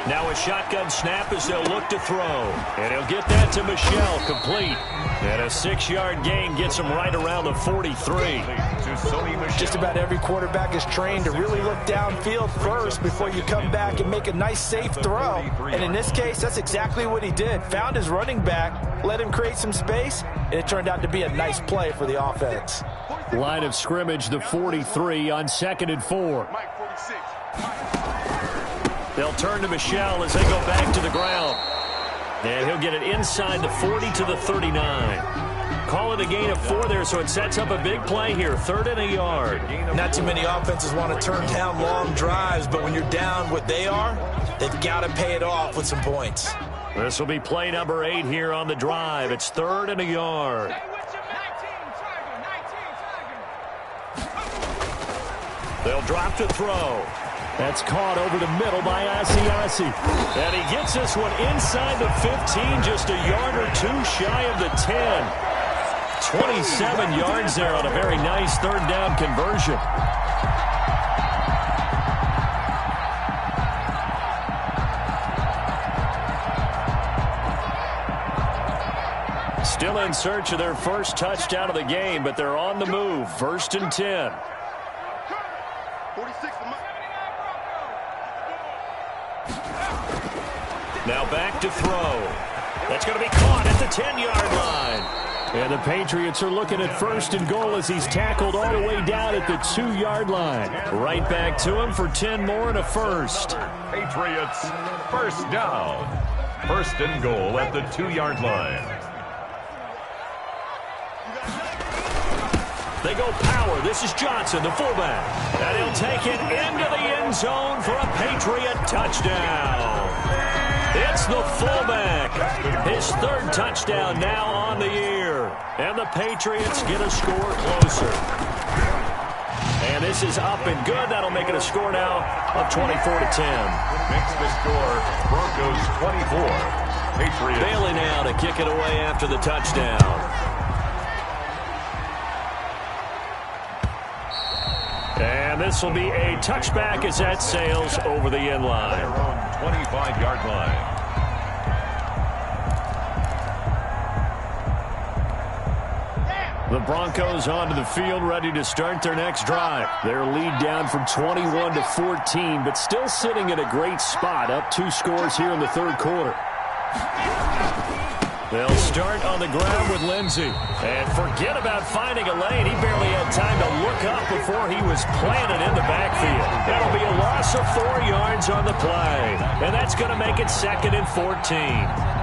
Speaker 2: Now a shotgun snap as they'll look to throw. And he'll get that to Michel, complete. And a 6-yard gain gets him right around the 43.
Speaker 5: Just about every quarterback is trained to really look downfield first before you come back and make a nice, safe throw. And in this case, that's exactly what he did. Found his running back, let him create some space, and it turned out to be a nice play for the offense.
Speaker 2: Line of scrimmage, the 43 on 2nd and 4. They'll turn to Michel as they go back to the ground. And he'll get it inside the 40 to the 39. Call it a gain of 4 there, so it sets up a big play here. 3rd and a yard.
Speaker 4: Not too many offenses want to turn down long drives, but when you're down what they are, they've got to pay it off with some points.
Speaker 2: This will be play number 8 here on the drive. It's 3rd and a yard. They'll drop to throw. That's caught over the middle by Asiasi. And he gets this one inside the 15, just a yard or 2 shy of the 10. 27 yards there on a very nice 3rd down conversion. Still in search of their first touchdown of the game, but they're on the move. 1st and 10. Now back to throw. That's going to be caught at the 10-yard line. And the Patriots are looking at 1st and goal as he's tackled all the way down at the 2-yard line. Right back to him for 10 more and a first.
Speaker 3: Patriots first down. 1st and goal at the 2-yard line.
Speaker 2: They go power. This is Johnson, the fullback. And he'll take it into the end zone for a Patriot touchdown. It's the fullback. His 3rd touchdown now on the year. And the Patriots get a score closer. And this is up and good. That'll make it a score now of 24-10.
Speaker 3: Makes the score Broncos 24. Patriots.
Speaker 2: Bailey now to kick it away after the touchdown. And this will be a touchback as that sails over the end line.
Speaker 3: Their own 25-yard line.
Speaker 2: The Broncos onto the field, ready to start their next drive. Their lead down from 21 to 14, but still sitting at a great spot, up 2 scores here in the 3rd quarter. They'll start on the ground with Lindsey. And forget about finding a lane. He barely had time to look up before he was planted in the backfield. That'll be a loss of 4 yards on the play. And that's going to make it 2nd and 14.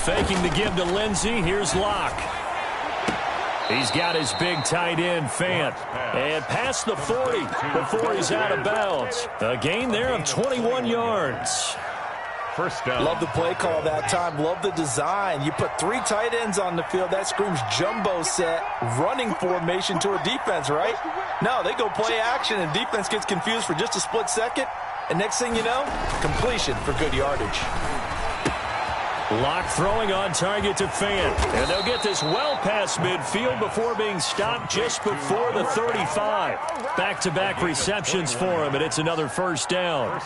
Speaker 2: Faking the give to Lindsey. Here's Locke. He's got his big tight end, Fant. And past the 40 before he's out of bounds. A gain there of 21 yards.
Speaker 3: First down.
Speaker 5: Love the play call that time. Love the design. You put 3 tight ends on the field. That screams jumbo set, running formation to a defense, right? No, they go play action, and defense gets confused for just a split second. And next thing you know, completion for good yardage.
Speaker 2: Lock throwing on target to Fant. And they'll get this well past midfield before being stopped just before the 35. Back-to-back receptions for him, and it's another first down.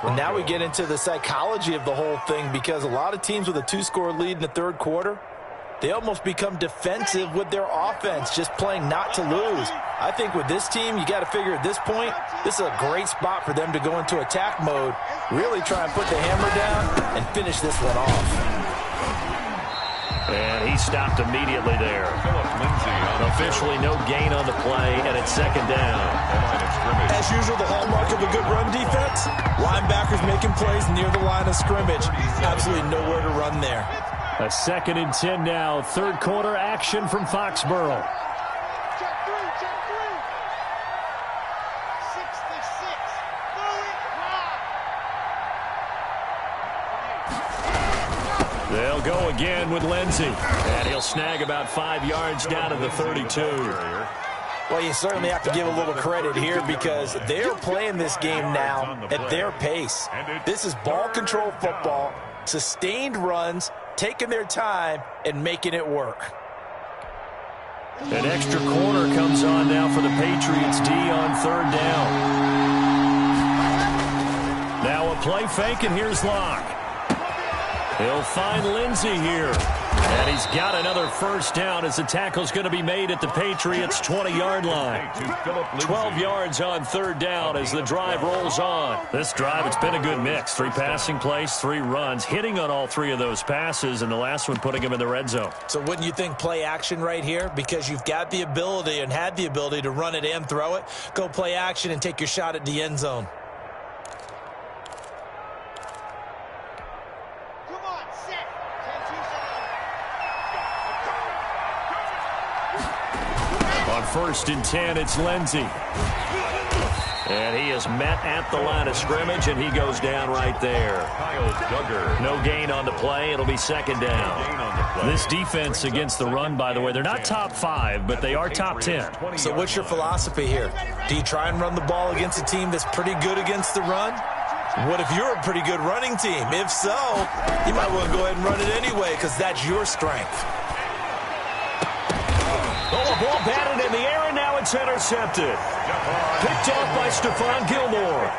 Speaker 5: And now we get into the psychology of the whole thing, because a lot of teams with a 2-score lead in the third quarter, they almost become defensive with their offense, just playing not to lose. I think with this team, you got to figure at this point, this is a great spot for them to go into attack mode, really try and put the hammer down and finish this one off.
Speaker 2: And he stopped immediately there. Officially no gain on the play, and it's second down.
Speaker 5: As usual, the hallmark of a good run defense, linebackers making plays near the line of scrimmage. Absolutely nowhere to run there.
Speaker 2: A 2nd and 10 now. Third quarter action from Foxborough.
Speaker 1: Check three. 66. Fully
Speaker 2: They'll go again with Lindsey. And he'll snag about 5 yards down to the 32.
Speaker 5: Well, you certainly have to give a little credit here, because they're playing this game now at their pace. This is ball control football, sustained runs, taking their time and making it work.
Speaker 2: An extra corner comes on now for the Patriots D on third down. Now a play fake, and here's Locke. He'll find Lindsey here. And he's got another first down as the tackle's going to be made at the Patriots' 20-yard line. 12 yards on third down as the drive rolls on. This drive, it's been a good mix. 3 passing plays, 3 runs, hitting on all 3 of those passes, and the last one putting him in the red zone.
Speaker 4: So wouldn't you think play action right here? Because you've got the ability and had the ability to run it and throw it. Go play action and take your shot at the end zone.
Speaker 1: Come on, set. 10-2.
Speaker 2: On 1st and 10, it's Lindsey. And he is met at the line of scrimmage, and he goes down right there. No gain on the play. It'll be second down. This defense against the run, by the way, they're not top 5, but they are top 10.
Speaker 4: So what's your philosophy here? Do you try and run the ball against a team that's pretty good against the run? What if you're a pretty good running team? If so, you might want to go ahead and run it anyway, because that's your strength.
Speaker 2: Oh, a ball batted in the air, and now it's intercepted. Picked off by Stephon Gilmore.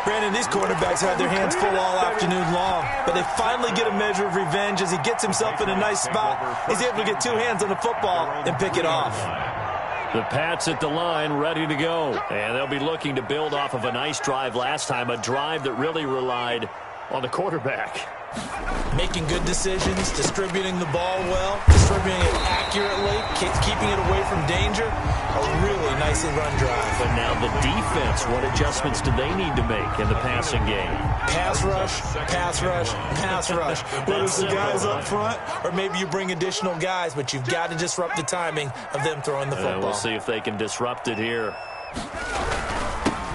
Speaker 4: Brandon, these quarterbacks had their hands full all afternoon long, but they finally get a measure of revenge as he gets himself in a nice spot. He's able to get 2 hands on the football and pick it off.
Speaker 2: The Pats at the line, ready to go. And they'll be looking to build off of a nice drive last time, a drive that really relied on the quarterback.
Speaker 4: Making good decisions, distributing the ball well, distributing it accurately, keeping it away from danger. A really nicely run drive.
Speaker 2: But now the defense, what adjustments do they need to make in the passing game?
Speaker 4: Pass rush, pass rush, pass rush. Whether it's the guys up front or maybe you bring additional guys, but you've got to disrupt the timing of them throwing the football.
Speaker 2: We'll see if they can disrupt it here.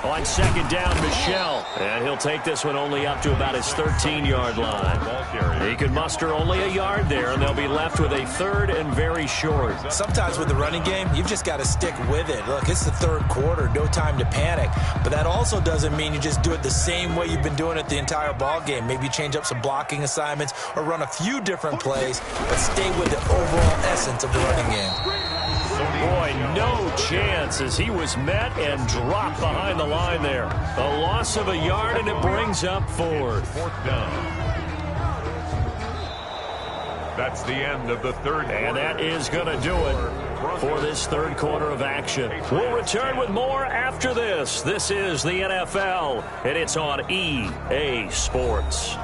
Speaker 2: On second down, Michel. And he'll take this one only up to about his 13-yard line. He could muster only a yard there, and they'll be left with a 3rd and very short.
Speaker 4: Sometimes with the running game, you've just got to stick with it. Look, it's the third quarter, no time to panic. But that also doesn't mean you just do it the same way you've been doing it the entire ball game. Maybe change up some blocking assignments or run a few different plays, but stay with the overall essence of the running game.
Speaker 2: Boy, no chance as he was met and dropped behind the line there. A loss of a yard, and it brings up 4th.
Speaker 3: 4th down. That's the end of the third quarter.
Speaker 2: And that is going to do it for this third quarter of action. We'll return with more after this. This is the NFL, and it's on EA Sports.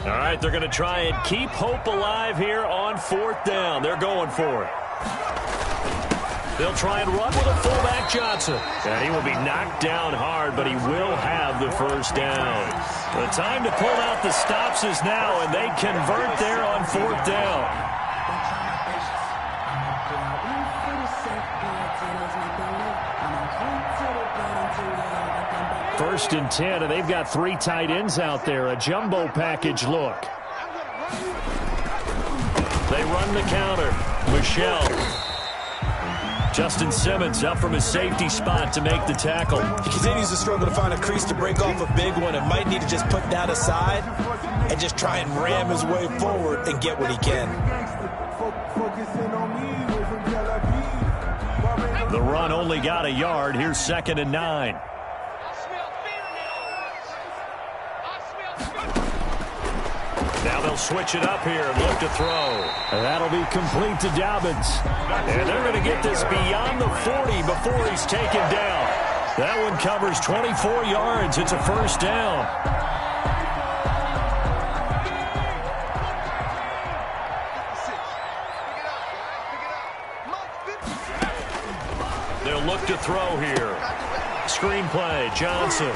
Speaker 2: All right, they're going to try and keep hope alive here on 4th down. They're going for it. They'll try and run with a fullback Johnson. And he will be knocked down hard, but he will have the first down. The time to pull out the stops is now, and they convert there on 4th down. First and 10, and they've got 3 tight ends out there. A jumbo package look. They run the counter. Michelle. Justin Simmons up from his safety spot to make the tackle.
Speaker 4: He continues to struggle to find a crease to break off a big one and might need to just put that aside and just try and ram his way forward and get what he can.
Speaker 2: The run only got a yard. Here's 2nd and 9. Now they'll switch it up here and look to throw. And that'll be complete to Dobbins. And they're going to get this beyond the 40 before he's taken down. That one covers 24 yards. It's a first down. They'll look to throw here. Screenplay, Johnson.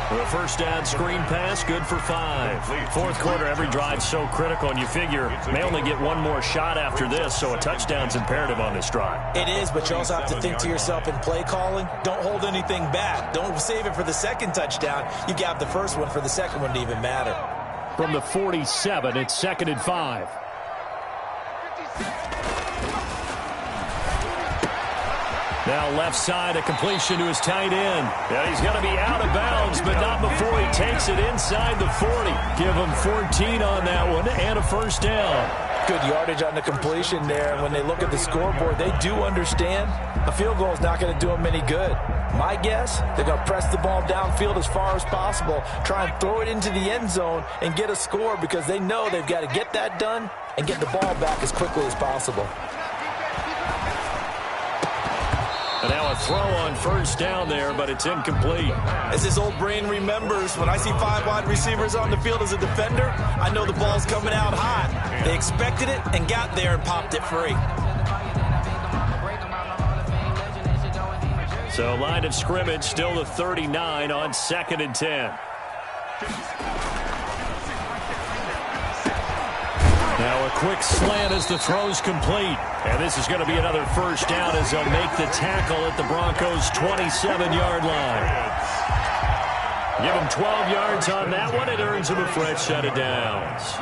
Speaker 2: The first down screen pass, good for 5. 4th quarter, every drive so critical, and you figure may only get one more shot after this, so a touchdown's imperative on this drive.
Speaker 4: It is, but you also have to think to yourself in play calling, don't hold anything back. Don't save it for the second touchdown. You got the first one for the second one to even matter.
Speaker 2: From the 47, it's 2nd and 5. Now left side, a completion to his tight end. Yeah, he's going to be out of bounds, but not before he takes it inside the 40. Give him 14 on that one and a first down.
Speaker 5: Good yardage on the completion there. And when they look at the scoreboard, they do understand a field goal is not going to do them any good. My guess, they're going to press the ball downfield as far as possible, try and throw it into the end zone and get a score because they know they've got to get that done and get the ball back as quickly as possible.
Speaker 2: And now a throw on first down there, but it's incomplete.
Speaker 4: As his old brain remembers, when I see 5 wide receivers on the field as a defender, I know the ball's coming out hot. They expected it and got there and popped it free.
Speaker 2: So line of scrimmage still the 39 on 2nd and 10. Now a quick slant as the throw's complete. And this is going to be another first down as they'll make the tackle at the Broncos' 27-yard line. Give them 12 yards on that one. It earns them a fresh set of downs.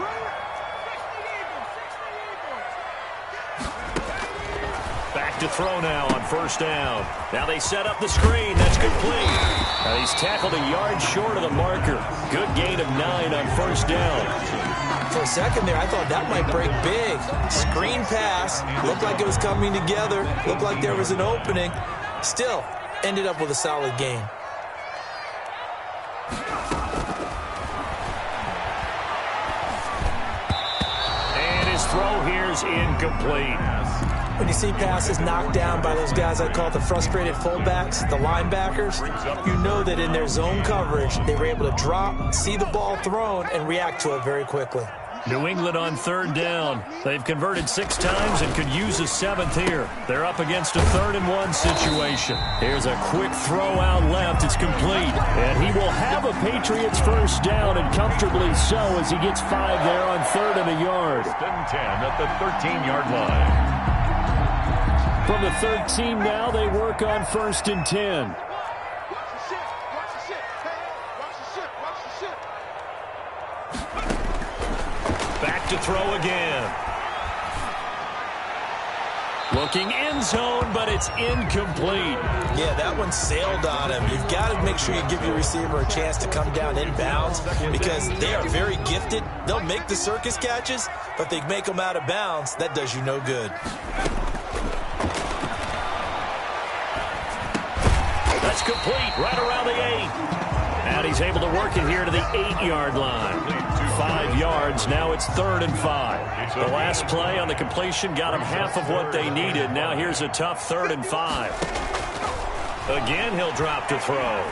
Speaker 2: Back to throw now on first down. Now they set up the screen. That's complete. Now he's tackled a yard short of the marker. Good gain of 9 on first down.
Speaker 4: For a second there, I thought that might break big. Screen pass. Looked like it was coming together. Looked like there was an opening. Still, ended up with a solid game.
Speaker 2: And his throw here is incomplete.
Speaker 4: When you see passes knocked down by those guys I call the frustrated fullbacks, the linebackers, you know that in their zone coverage, they were able to drop, see the ball thrown, and react to it very quickly.
Speaker 2: New England on 3rd down. They've converted 6 times and could use a 7th here. They're up against a 3rd and 1 situation. Here's a quick throw out left. It's complete. And he will have a Patriots first down, and comfortably so as he gets 5 there on 3rd and a yard.
Speaker 3: 1st and 10 at the 13-yard line.
Speaker 2: From the 13 now, they work on 1st and 10. Back to throw again. Looking end zone, but it's incomplete.
Speaker 4: Yeah, that one sailed on him. You've got to make sure you give your receiver a chance to come down inbounds because they are very gifted. They'll make the circus catches, but they make them out of bounds. That does you no good.
Speaker 2: That's complete right around the 8. And he's able to work it here to the 8-yard line. 5 yards. Now it's 3rd and 5. The last play on the completion got them half of what they needed. Now here's a tough 3rd and 5. Again, he'll drop to throw.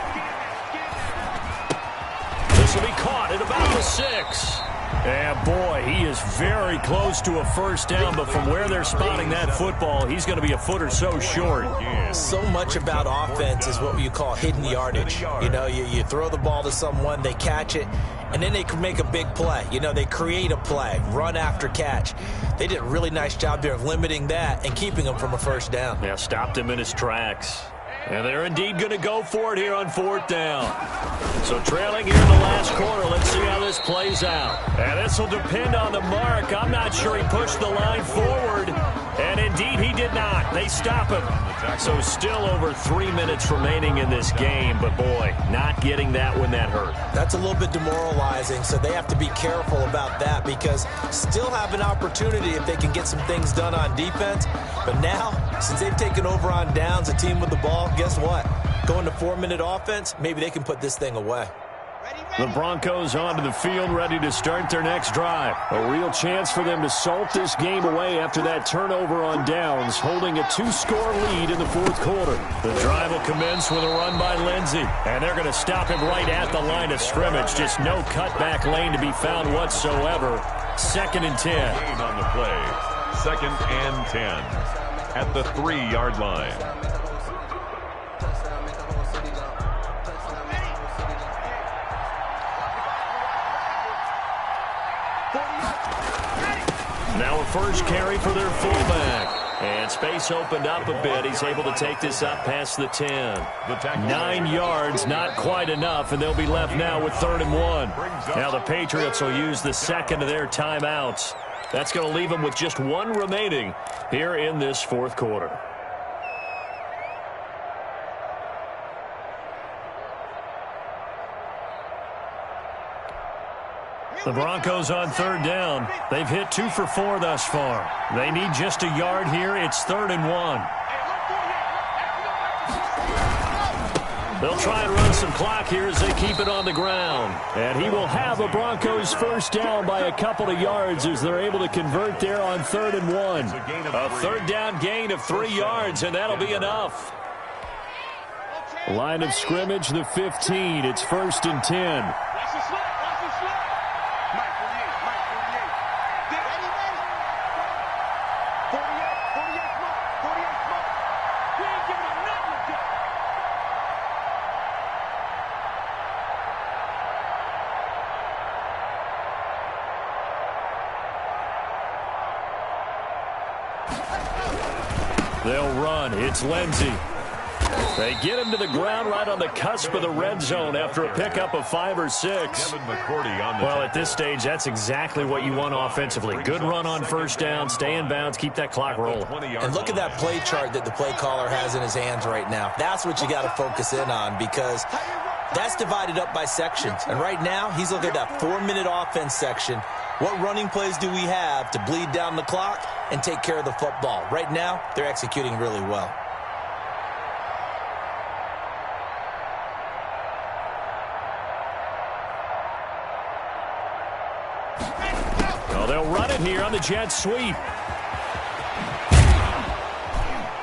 Speaker 2: This will be caught at about the the 6. And, boy, he is very close to a first down, but from where they're spotting that football, he's going to be a foot or so short.
Speaker 4: So much about offense is what you call hidden yardage. You know, you throw the ball to someone, they catch it, and then they can make a big play. You know, they create a play, run after catch. They did a really nice job there of limiting that and keeping him from a first down.
Speaker 2: Yeah, stopped him in his tracks. And they're indeed going to go for it here on 4th down. So trailing here in the last quarter, let's see how this plays out. And this will depend on the mark. I'm not sure he pushed the line forward. And indeed he did not. They stop him. So still over 3 minutes remaining in this game. But boy, not getting that when that hurt.
Speaker 4: That's a little bit demoralizing, so they have to be careful about that because still have an opportunity if they can get some things done on defense. But now, since they've taken over on downs, a team with the ball, guess what? Going to 4-minute offense, maybe they can put this thing away.
Speaker 2: The Broncos onto the field, ready to start their next drive. A real chance for them to salt this game away after that turnover on downs, holding a 2-score lead in the 4th quarter. The drive will commence with a run by Lindsey, and they're going to stop him right at the line of scrimmage. Just no cutback lane to be found whatsoever. 2nd and 10.
Speaker 3: Gain on the play. 2nd and 10 at the 3-yard line.
Speaker 2: Now a first carry for their fullback. And space opened up a bit. He's able to take this up past the 10. 9 yards, not quite enough, and they'll be left now with 3rd and 1. Now the Patriots will use the second of their timeouts. That's going to leave them with just 1 remaining here in this 4th quarter. The Broncos on 3rd down. They've hit 2 for 4 thus far. They need just a yard here. It's 3rd and 1. They'll try and run some clock here as they keep it on the ground. And he will have a Broncos first down by a couple of yards as they're able to convert there on 3rd and 1. A 3rd down gain of 3 yards, and that'll be enough. Line of scrimmage, the 15. It's 1st and 10. They'll run. It's Lindsey. They get him to the ground right on the cusp of the red zone after a pickup of 5 or 6. Well, at this stage, that's exactly what you want offensively. Good run on first down, stay in bounds, keep that clock rolling.
Speaker 4: And look at that play chart that the play caller has in his hands right now. That's what you got to focus in on because that's divided up by sections. And right now, he's looking at that 4-minute offense section. What running plays do we have to bleed down the clock and take care of the football? Right now, they're executing really well.
Speaker 2: Well, they'll run it here on the jet sweep.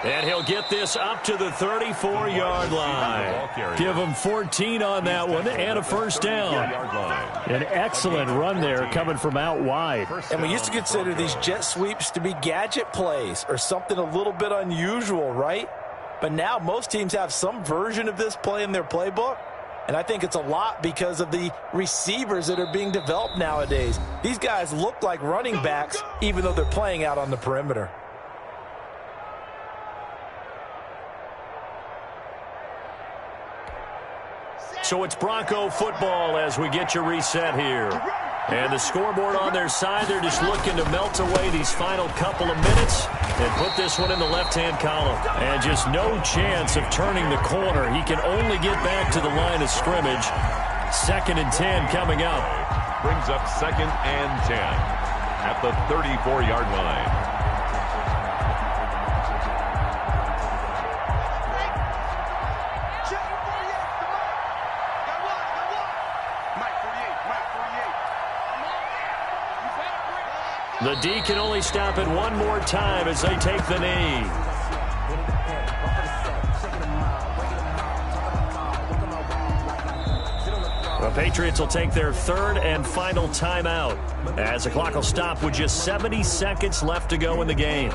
Speaker 2: And he'll get this up to the 34-yard line. Give him 14 on that one and a first down. An excellent run there coming from out wide.
Speaker 5: And we used to consider these jet sweeps to be gadget plays or something a little bit unusual, right? But now most teams have some version of this play in their playbook. And I think it's a lot because of the receivers that are being developed nowadays. These guys look like running backs even though they're playing out on the perimeter.
Speaker 2: So it's Bronco football as we get you reset here. And the scoreboard on their side, they're just looking to melt away these final couple of minutes and put this one in the left-hand column. And just no chance of turning the corner. He can only get back to the line of scrimmage. 2nd and 10 coming up.
Speaker 3: Brings up 2nd and 10 at the 34-yard line.
Speaker 2: The D can only stop it one more time as they take the knee. The Patriots will take their third and final timeout as the clock will stop with just 70 seconds left to go in the game.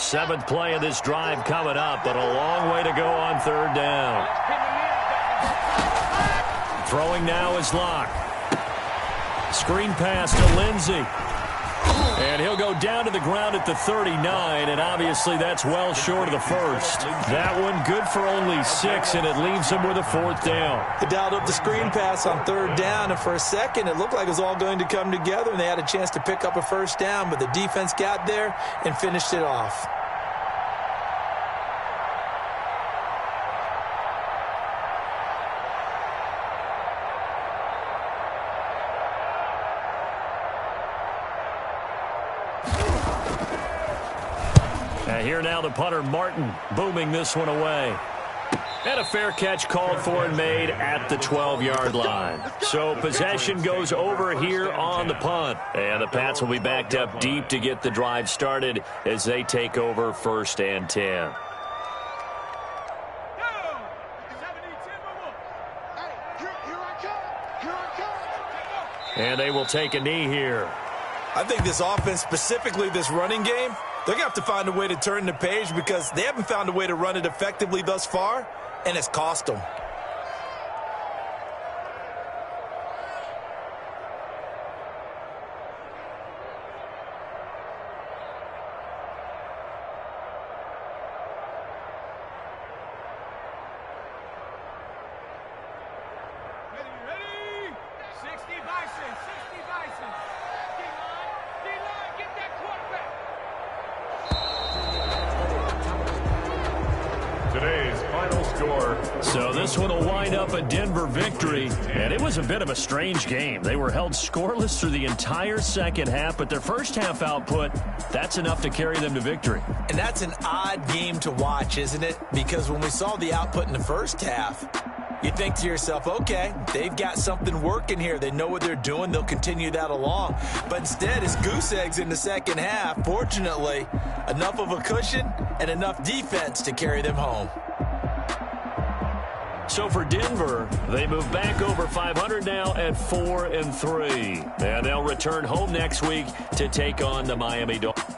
Speaker 2: Seventh play of this drive coming up, but a long way to go on third down. Throwing now is Locke. Screen pass to Lindsey. And he'll go down to the ground at the 39, and obviously that's well short of the first. That one good for only 6, and it leaves him with a fourth down.
Speaker 5: They dialed up the screen pass on third down, and for a second it looked like it was all going to come together, and they had a chance to pick up a first down, but the defense got there and finished it off.
Speaker 2: Here now the punter, Martin, booming this one away. And a fair catch called for and made at the 12-yard line. So possession goes over here on the punt. And the Pats will be backed up deep to get the drive started as they take over first and 10. And they will take a knee here.
Speaker 5: I think this offense, specifically this running game, they're going to have to find a way to turn the page because they haven't found a way to run it effectively thus far, and it's cost them.
Speaker 2: So this one will wind up a Denver victory, and it was a bit of a strange game. They were held scoreless through the entire second half, but their first half output, that's enough to carry them to victory.
Speaker 4: And that's an odd game to watch, isn't it? Because when we saw the output in the first half, you think to yourself, okay, they've got something working here. They know what they're doing. They'll continue that along. But instead, it's goose eggs in the second half. Fortunately, enough of a cushion and enough defense to carry them home.
Speaker 2: So for Denver, they move back over 500 now at 4-3. And they'll return home next week to take on the Miami Dolphins.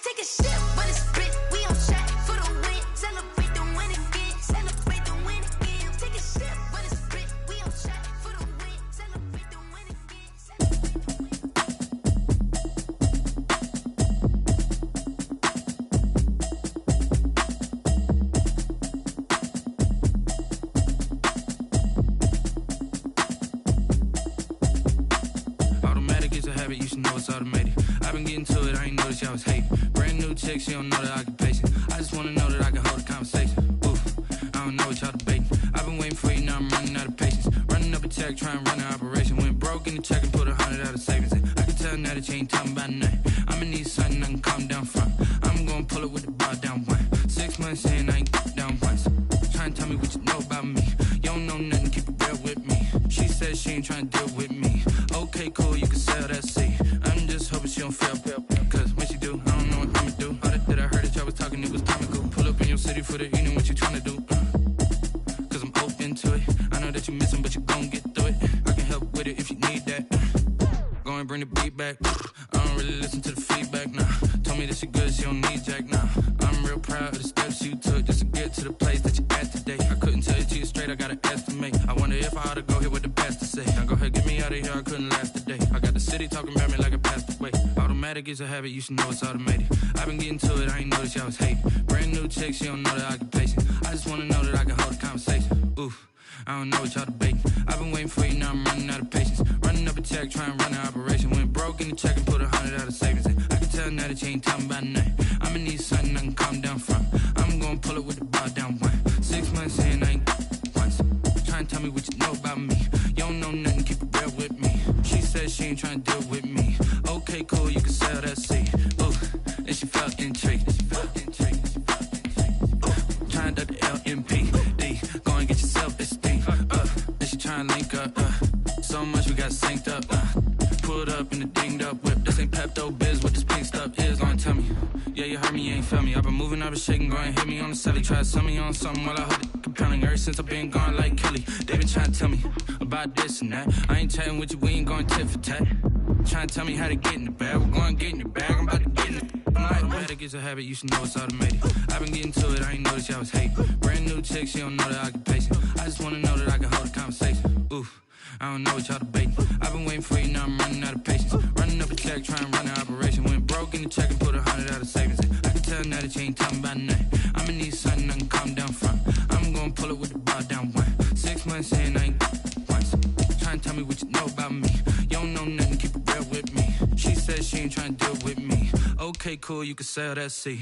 Speaker 6: Take a sip, but it's Brit. We on track for the win. Celebrate the win again. Celebrate. habit, you should know it's automated. I've been getting to it, I ain't noticed y'all was hating. Brand new chick, she don't know the occupation. I just wanna know that I can hold a conversation. Oof, I don't know what y'all debating. I've been waiting for you, now I'm running out of patience. Running up a check, trying to run an operation. Went broke in the check and put 100 out of savings in. I can tell now that you ain't talking about nothing. I'ma need something I can calm down from. I'm gonna pull it with the bar down one. 6 months in, I ain't down once. Trying to tell me what you know about me. You don't know nothing, keep it real with me. She said she ain't trying to deal with me. Okay, cool, you can sell that seat. I'm just hoping she don't fail. Cause when she do, I don't know what I'ma do. All that I heard that y'all was talking, it was comical. Pull up in your city for the evening, what you trying to do? Cause I'm open to it. I know that you missing, but you gon' get through it. I can help with it if you need that. Go and bring the beat back. I don't really listen to the feedback, nah. Told me that she good, she don't need jack, nah. I'm real proud of the steps you took just to get to the place that you at today. I couldn't tell you to you straight, I gotta estimate. I wonder if I ought to go here with the pastor say. Now go ahead, get me out of here, I couldn't last a day. I got the city talking about me like I passed away. Automatic is a habit, you should know it's automated. I've been getting to it, I ain't noticed y'all was hating. Brand new chick, she don't know the occupation. I just wanna know that I can hold a conversation. Oof, I don't know what y'all debating. I've been waiting for you, now I'm running out of patience. Running up a check, trying to run an operation. Went broke in the check and put 100 out of savings in. I can tell now that you ain't talking about nothing. I'ma need something I can calm down from. I'm gonna pull it with the bar down one. 6 months in, I ain't once. Trying to tell me what you know about me. You don't know nothing, keep it real with me. She said she ain't trying to deal with me. Okay, cool, you can sell that seat. Ooh, and she felt intrigued. Trying to the LMPD. Go and get yourself esteem. And she trying to link up. So much we got synced up. Pulled up in the dinged up whip. This ain't Pepto Biz, what this pink stuff is. Go and tell me. Yeah, you heard me, you ain't felt me. I've been moving, I've been shaking. Go and hit me on the celly. Try to sell me on something while I hold it compelling. Ever since I've been gone like Kelly. They been trying to tell me about this and that. I ain't chatting with you, we ain't going tit for tat. Trying to tell me how to get in the bag. We're going to get in the bag, I'm about to get in it. Automatic is a habit, you should know it's automated. I've been getting to it, I ain't noticed y'all was hating. Brand new chick, she don't know the occupation. I just wanna know that I can hold a conversation. Oof, I don't know what y'all debating. I've been waiting for you, now I'm running out of patience. Running up a check, trying to run an operation. Went broke in the check and put 100 out of savings in. I can tell now that you ain't talking about nothing. I'ma need something I can calm down from. I'm gonna pull it with the bar down one. 6 months in, I ain't once. Trying to tell me what you know about me. You don't know nothing, keep it real with me. She said she ain't trying to deal with me. Okay, cool, you can sell that seat.